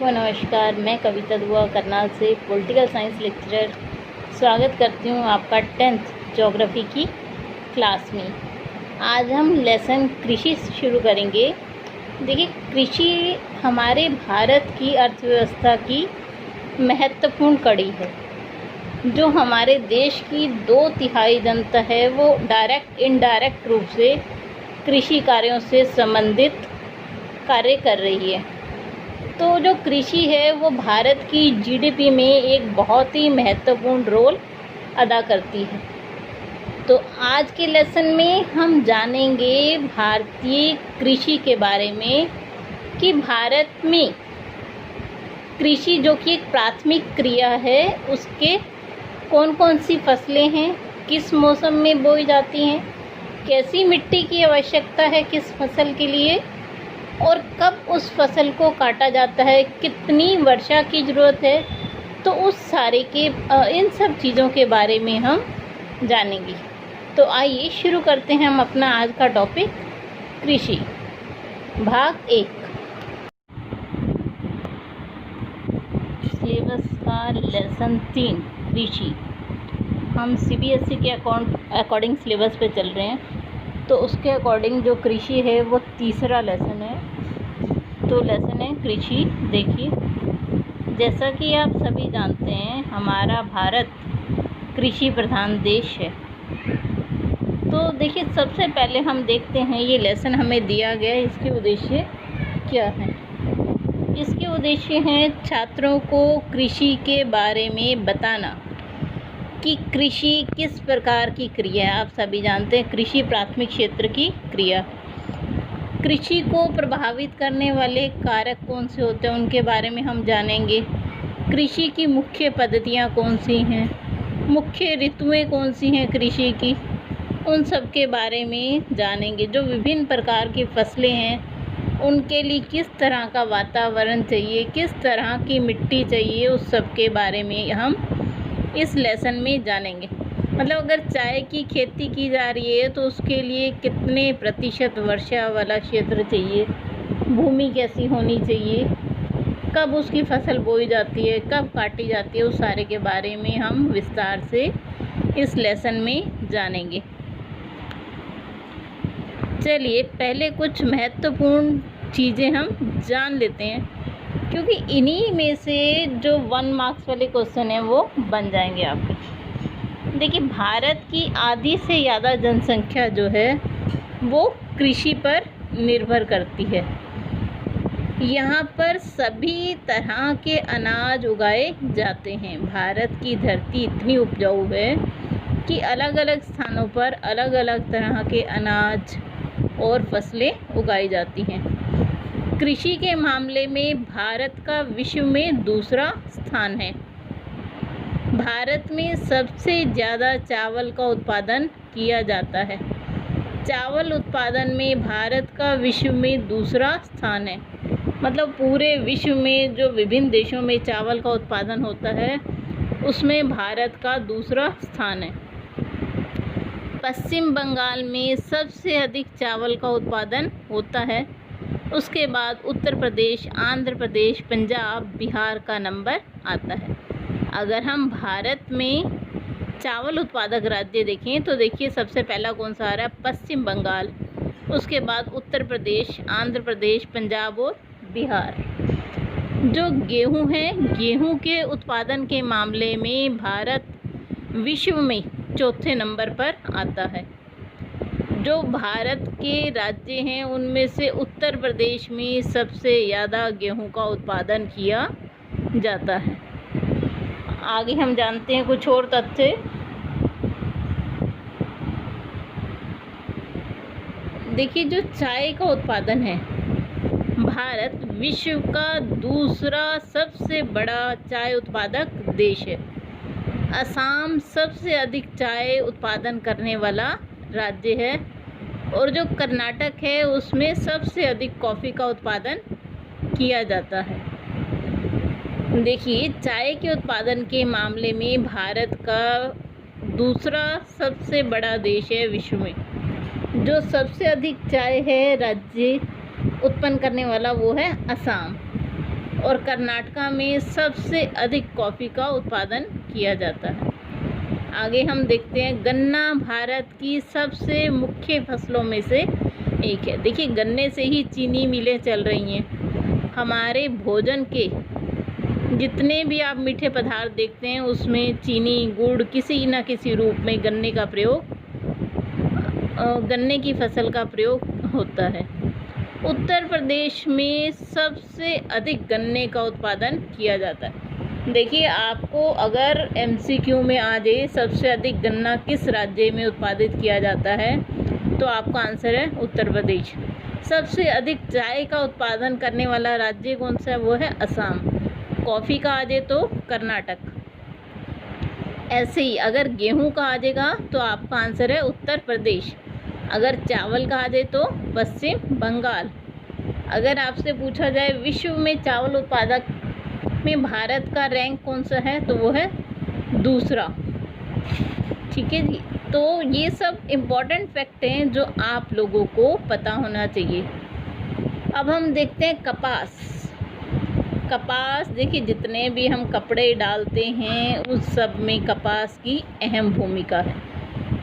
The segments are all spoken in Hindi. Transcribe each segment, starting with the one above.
को नमस्कार। मैं कविता दुआ करनाल से पॉलिटिकल साइंस लेक्चरर स्वागत करती हूँ आपका 10th ज्योग्राफी की क्लास में। आज हम लेसन कृषि शुरू करेंगे। देखिए, कृषि हमारे भारत की अर्थव्यवस्था की महत्वपूर्ण कड़ी है। जो हमारे देश की 2/3 जनता है वो डायरेक्ट इनडायरेक्ट रूप से कृषि कार्यों से संबंधित कार्य कर रही है। तो जो कृषि है वो भारत की जीडीपी में एक बहुत ही महत्वपूर्ण रोल अदा करती है। तो आज के लेसन में हम जानेंगे भारतीय कृषि के बारे में कि भारत में कृषि जो कि एक प्राथमिक क्रिया है उसके कौन कौन सी फसलें हैं, किस मौसम में बोई जाती हैं, कैसी मिट्टी की आवश्यकता है किस फसल के लिए, और कब उस फसल को काटा जाता है, कितनी वर्षा की ज़रूरत है। तो उस सारे के इन सब चीज़ों के बारे में हम जानेंगे। तो आइए शुरू करते हैं हम अपना आज का टॉपिक कृषि भाग 1। सिलेबस का लेसन 3 कृषि। हम सीबीएसई के अकॉर्डिंग सिलेबस पे चल रहे हैं, तो उसके अकॉर्डिंग जो कृषि है वो तीसरा लेसन है। तो लेसन है कृषि। देखिए, जैसा कि आप सभी जानते हैं हमारा भारत कृषि प्रधान देश है। तो देखिए, सबसे पहले हम देखते हैं ये लेसन हमें दिया गया है, इसके उद्देश्य क्या हैं। इसके उद्देश्य हैं छात्रों को कृषि के बारे में बताना कि कृषि किस प्रकार की क्रिया है। आप सभी जानते हैं कृषि प्राथमिक क्षेत्र की क्रिया। कृषि को प्रभावित करने वाले कारक कौन से होते हैं उनके बारे में हम जानेंगे। कृषि की मुख्य पद्धतियाँ कौन सी हैं, मुख्य ऋतुएं कौन सी हैं कृषि की, उन सब के बारे में जानेंगे। जो विभिन्न प्रकार की फसलें हैं उनके लिए किस तरह का वातावरण चाहिए, किस तरह की मिट्टी चाहिए, उस सब के बारे में हम इस लेसन में जानेंगे। मतलब अगर चाय की खेती की जा रही है तो उसके लिए कितने प्रतिशत वर्षा वाला क्षेत्र चाहिए, भूमि कैसी होनी चाहिए, कब उसकी फसल बोई जाती है, कब काटी जाती है, उस सारे के बारे में हम विस्तार से इस लेसन में जानेंगे। चलिए पहले कुछ महत्वपूर्ण चीज़ें हम जान लेते हैं, क्योंकि इन्हीं में से जो 1 मार्क्स वाले क्वेश्चन हैं वो बन जाएंगे आपके। देखिए, भारत की आधी से ज़्यादा जनसंख्या जो है वो कृषि पर निर्भर करती है। यहाँ पर सभी तरह के अनाज उगाए जाते हैं। भारत की धरती इतनी उपजाऊ है कि अलग अलग स्थानों पर अलग अलग तरह के अनाज और फसलें उगाई जाती हैं। कृषि के मामले में भारत का विश्व में दूसरा स्थान है। भारत में सबसे ज़्यादा चावल का उत्पादन किया जाता है। चावल उत्पादन में भारत का विश्व में दूसरा स्थान है। मतलब पूरे विश्व में जो विभिन्न देशों में चावल का उत्पादन होता है उसमें भारत का दूसरा स्थान है। पश्चिम बंगाल में सबसे अधिक चावल का उत्पादन होता है। उसके बाद उत्तर प्रदेश, आंध्र प्रदेश, पंजाब, बिहार का नंबर आता है। अगर हम भारत में चावल उत्पादक राज्य देखें तो देखिए सबसे पहला कौन सा आ रहा है, पश्चिम बंगाल, उसके बाद उत्तर प्रदेश, आंध्र प्रदेश, पंजाब और बिहार। जो गेहूं है, गेहूं के उत्पादन के मामले में भारत विश्व में चौथे नंबर पर आता है। जो भारत के राज्य हैं उनमें से उत्तर प्रदेश में सबसे ज़्यादा गेहूं का उत्पादन किया जाता है। आगे हम जानते हैं कुछ और तथ्य। देखिए, जो चाय का उत्पादन है, भारत विश्व का दूसरा सबसे बड़ा चाय उत्पादक देश है। असम सबसे अधिक चाय उत्पादन करने वाला राज्य है, और जो कर्नाटक है उसमें सबसे अधिक कॉफ़ी का उत्पादन किया जाता है। देखिए, चाय के उत्पादन के मामले में भारत का दूसरा सबसे बड़ा देश है विश्व में। जो सबसे अधिक चाय है राज्य उत्पन्न करने वाला वो है असम। और कर्नाटका में सबसे अधिक कॉफ़ी का उत्पादन किया जाता है। आगे हम देखते हैं, गन्ना भारत की सबसे मुख्य फसलों में से एक है। देखिए, गन्ने से ही चीनी मिलें चल रही हैं। हमारे भोजन के जितने भी आप मीठे पदार्थ देखते हैं उसमें चीनी, गुड़ किसी न किसी रूप में गन्ने का प्रयोग, गन्ने की फसल का प्रयोग होता है। उत्तर प्रदेश में सबसे अधिक गन्ने का उत्पादन किया जाता है। देखिए, आपको अगर MCQ में आ जाए सबसे अधिक गन्ना किस राज्य में उत्पादित किया जाता है, तो आपका आंसर है उत्तर प्रदेश। सबसे अधिक चाय का उत्पादन करने वाला राज्य कौन सा है, वो है असम। कॉफ़ी का आ जाए तो कर्नाटक। ऐसे ही अगर गेहूं का आ जाएगा तो आपका आंसर है उत्तर प्रदेश। अगर चावल का आ जाए तो पश्चिम बंगाल। अगर आपसे पूछा जाए विश्व में चावल उत्पादक में भारत का रैंक कौन सा है, तो वो है दूसरा। ठीक है जी, तो ये सब इम्पॉर्टेंट फैक्ट हैं जो आप लोगों को पता होना चाहिए। अब हम देखते हैं कपास। कपास, देखिए जितने भी हम कपड़े डालते हैं उस सब में कपास की अहम भूमिका है।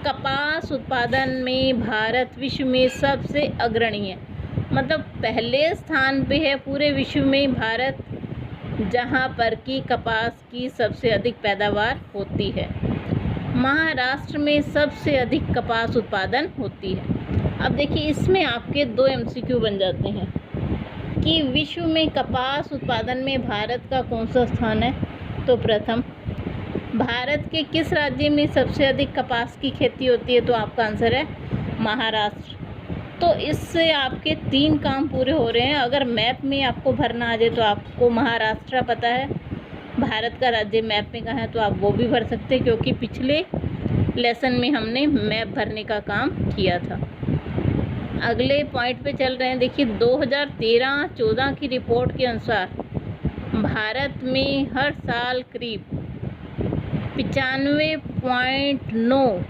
कपास उत्पादन में भारत विश्व में सबसे अग्रणी है, मतलब पहले स्थान पे है पूरे विश्व में भारत, जहाँ पर कि कपास की सबसे अधिक पैदावार होती है। महाराष्ट्र में सबसे अधिक कपास उत्पादन होती है। अब देखिए, इसमें आपके 2 MCQ बन जाते हैं कि विश्व में कपास उत्पादन में भारत का कौन सा स्थान है, तो प्रथम। भारत के किस राज्य में सबसे अधिक कपास की खेती होती है, तो आपका आंसर है महाराष्ट्र। तो इससे आपके 3 काम पूरे हो रहे हैं। अगर मैप में आपको भरना आ जाए तो आपको महाराष्ट्र पता है, भारत का राज्य मैप में कहाँ है, तो आप वो भी भर सकते हैं, क्योंकि पिछले लेसन में हमने मैप भरने का काम किया था। अगले पॉइंट पे चल रहे हैं। देखिए, 2013-14 की रिपोर्ट के अनुसार भारत में हर साल करीब 95.9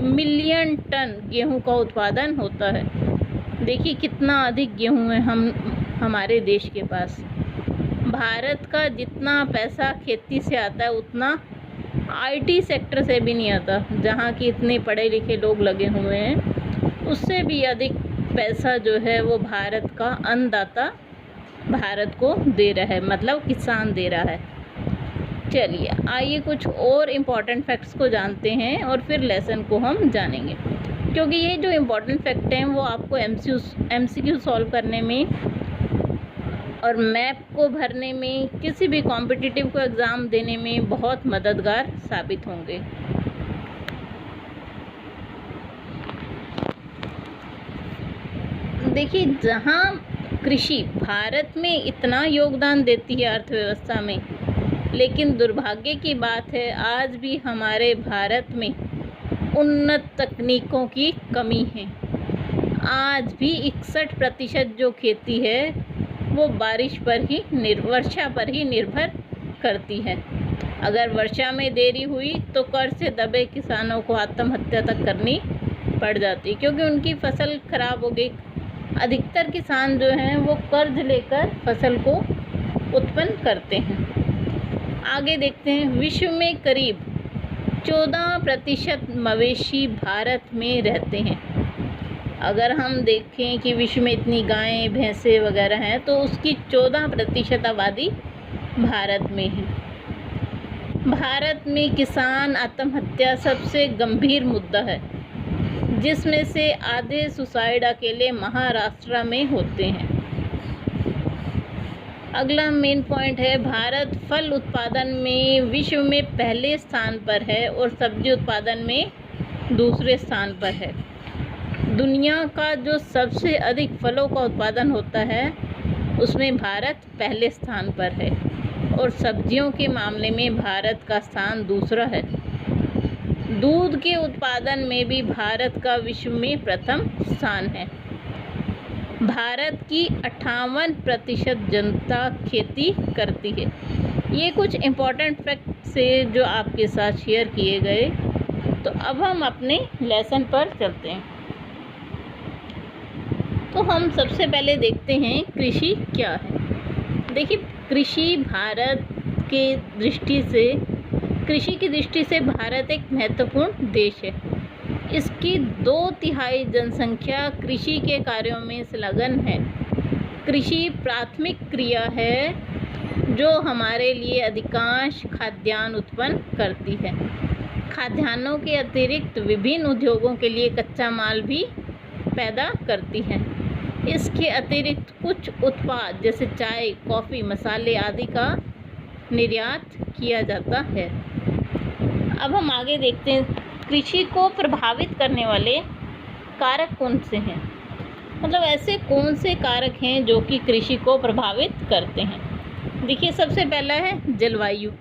मिलियन टन गेहूं का उत्पादन होता है। देखिए कितना अधिक गेहूं है हमारे देश के पास। भारत का जितना पैसा खेती से आता है उतना IT सेक्टर से भी नहीं आता, जहाँ की इतने पढ़े लिखे लोग लगे हुए हैं। उससे भी अधिक पैसा जो है वो भारत का अन्नदाता भारत को दे रहा है, मतलब किसान दे रहा है। चलिए आइए कुछ और इम्पॉर्टेंट फैक्ट्स को जानते हैं और फिर लेसन को हम जानेंगे, क्योंकि ये जो इम्पॉर्टेंट फैक्ट हैं वो आपको MCQ सॉल्व करने में और मैप को भरने में, किसी भी कॉम्पिटिटिव को एग्ज़ाम देने में बहुत मददगार साबित होंगे। देखिए, जहाँ कृषि भारत में इतना योगदान देती है अर्थव्यवस्था में, लेकिन दुर्भाग्य की बात है आज भी हमारे भारत में उन्नत तकनीकों की कमी है। आज भी 61% जो खेती है वो वर्षा पर ही निर्भर करती है। अगर वर्षा में देरी हुई तो कर्ज से दबे किसानों को आत्महत्या तक करनी पड़ जाती, क्योंकि उनकी फसल खराब हो गई। अधिकतर किसान जो हैं वो कर्ज लेकर फसल को उत्पन्न करते हैं। आगे देखते हैं, विश्व में करीब 14% मवेशी भारत में रहते हैं। अगर हम देखें कि विश्व में इतनी गायें भैंसें वगैरह हैं तो उसकी 14% आबादी भारत में है। भारत में किसान आत्महत्या सबसे गंभीर मुद्दा है, जिसमें से आधे सुसाइड अकेले महाराष्ट्र में होते हैं। अगला मेन पॉइंट है, भारत फल उत्पादन में विश्व में पहले स्थान पर है और सब्जी उत्पादन में दूसरे स्थान पर है। दुनिया का जो सबसे अधिक फलों का उत्पादन होता है उसमें भारत पहले स्थान पर है और सब्जियों के मामले में भारत का स्थान दूसरा है। दूध के उत्पादन में भी भारत का विश्व में प्रथम स्थान है। भारत की 58% जनता खेती करती है। ये कुछ इम्पॉर्टेंट फैक्ट से जो आपके साथ शेयर किए गए। तो अब हम अपने लेसन पर चलते हैं। तो हम सबसे पहले देखते हैं कृषि क्या है। देखिए, कृषि की दृष्टि से भारत एक महत्वपूर्ण देश है। इसकी 2/3 जनसंख्या कृषि के कार्यों में संलग्न है। कृषि प्राथमिक क्रिया है जो हमारे लिए अधिकांश खाद्यान्न उत्पन्न करती है। खाद्यान्नों के अतिरिक्त विभिन्न उद्योगों के लिए कच्चा माल भी पैदा करती है। इसके अतिरिक्त कुछ उत्पाद जैसे चाय, कॉफ़ी, मसाले आदि का निर्यात किया जाता है। अब हम आगे देखते हैं, कृषि को प्रभावित करने वाले कारक कौन से हैं। मतलब ऐसे कौन से कारक हैं जो कि कृषि को प्रभावित करते हैं। देखिए, सबसे पहला है जलवायु।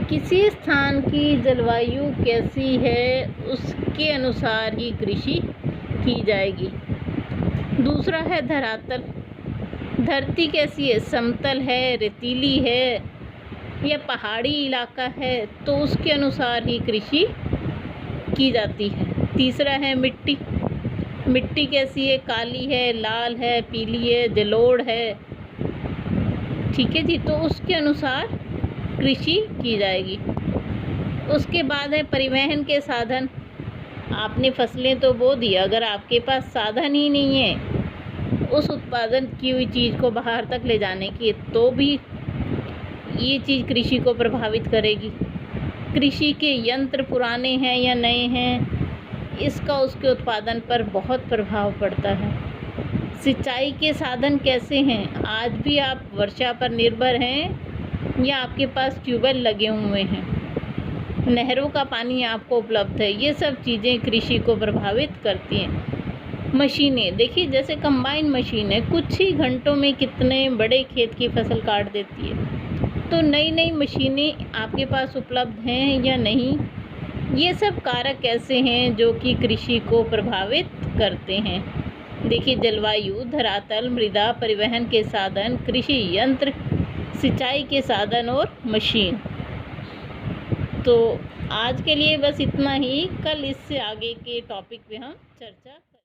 किसी स्थान की जलवायु कैसी है उसके अनुसार ही कृषि की जाएगी। दूसरा है धरातल। धरती कैसी है, समतल है, रेतीली है या पहाड़ी इलाका है, तो उसके अनुसार ही कृषि की जाती है। तीसरा है मिट्टी। मिट्टी कैसी है, काली है, लाल है, पीली है, जलोढ़ है, ठीक है जी, तो उसके अनुसार कृषि की जाएगी। उसके बाद है परिवहन के साधन। आपने फसलें तो बो दी, अगर आपके पास साधन ही नहीं है उस उत्पादन की हुई चीज़ को बाहर तक ले जाने की, तो भी ये चीज़ कृषि को प्रभावित करेगी। कृषि के यंत्र पुराने हैं या नए हैं, इसका उसके उत्पादन पर बहुत प्रभाव पड़ता है। सिंचाई के साधन कैसे हैं, आज भी आप वर्षा पर निर्भर हैं या आपके पास ट्यूबवेल लगे हुए हैं, नहरों का पानी आपको उपलब्ध है, ये सब चीज़ें कृषि को प्रभावित करती हैं। मशीनें देखिए, जैसे कंबाइन मशीन है, कुछ ही घंटों में कितने बड़े खेत की फसल काट देती है। तो नई नई मशीनें आपके पास उपलब्ध हैं या नहीं, ये सब कारक ऐसे हैं जो कि कृषि को प्रभावित करते हैं। देखिए, जलवायु, धरातल, मृदा, परिवहन के साधन, कृषि यंत्र, सिंचाई के साधन और मशीन। तो आज के लिए बस इतना ही। कल इससे आगे के टॉपिक पे हम चर्चा